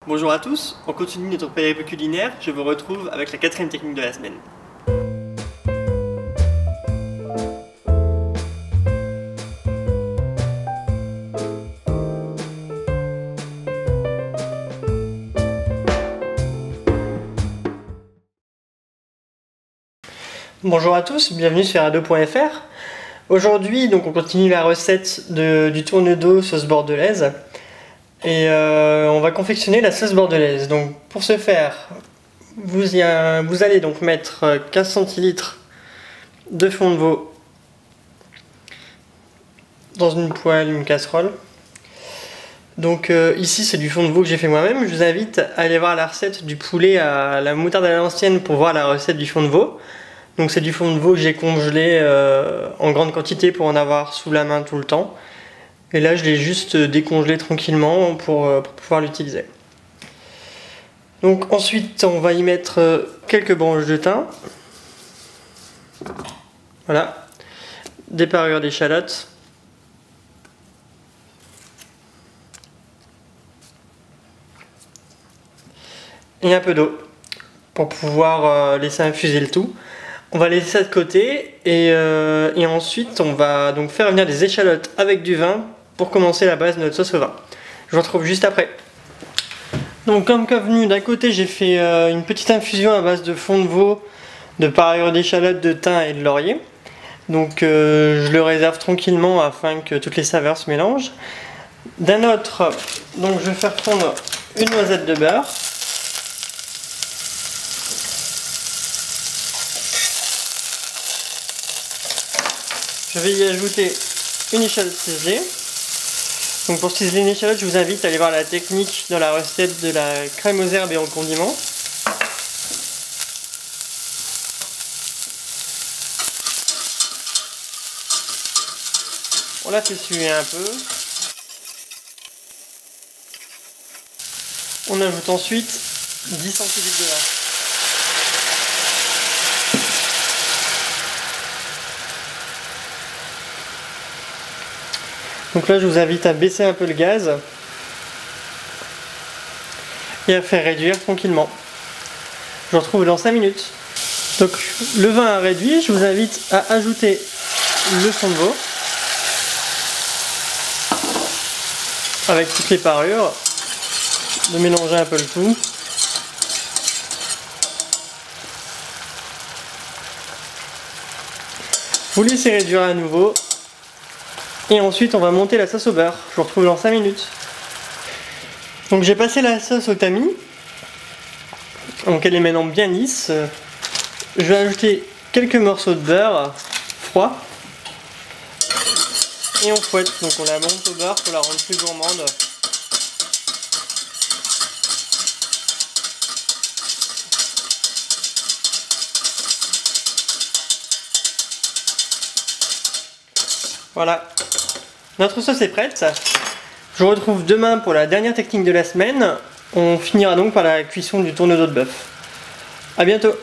Bonjour à tous, on continue notre périple culinaire, je vous retrouve avec la quatrième technique de la semaine. Bonjour à tous, bienvenue sur Ado.fr. Aujourd'hui, donc on continue la recette du tourne-dos sauce bordelaise. Et on va confectionner la sauce bordelaise. Donc pour ce faire, vous allez donc mettre 15 centilitres de fond de veau dans une poêle, une casserole. Donc ici c'est du fond de veau que j'ai fait moi-même. Je vous invite à aller voir la recette du poulet à la moutarde à l'ancienne pour voir la recette du fond de veau. Donc c'est du fond de veau que j'ai congelé en grande quantité pour en avoir sous la main tout le temps. Et là je l'ai juste décongelé tranquillement pour pouvoir l'utiliser. Donc ensuite on va y mettre quelques branches de thym. Voilà. Des parures d'échalotes. Et un peu d'eau pour pouvoir laisser infuser le tout. On va laisser ça de côté et ensuite on va donc faire venir des échalotes avec du vin pour commencer la base de notre sauce au vin. Je vous retrouve juste après. Donc comme convenu, d'un côté j'ai fait une petite infusion à base de fond de veau, de parures d'échalotes, de thym et de laurier. Donc je le réserve tranquillement afin que toutes les saveurs se mélangent. D'un autre, donc je vais faire fondre une noisette de beurre. Je vais y ajouter une échalote ciselée. Donc pour ciseler une échalote, je vous invite à aller voir la technique dans la recette de la crème aux herbes et aux condiments. On la fait suer un peu. On ajoute ensuite 10 centilitres de vin. Donc là je vous invite à baisser un peu le gaz et à faire réduire tranquillement. Je vous retrouve dans 5 minutes. Donc le vin a réduit, je vous invite à ajouter le fond de veau avec toutes les parures, de mélanger un peu le tout. Vous laissez réduire à nouveau. Et ensuite on va monter la sauce au beurre. Je vous retrouve dans 5 minutes. Donc j'ai passé la sauce au tamis. Donc elle est maintenant bien lisse. Je vais ajouter quelques morceaux de beurre froid. Et on fouette. Donc on la monte au beurre pour la rendre plus gourmande. Voilà. Notre sauce est prête. Je vous retrouve demain pour la dernière technique de la semaine. On finira donc par la cuisson du tourne-dos de bœuf. A bientôt.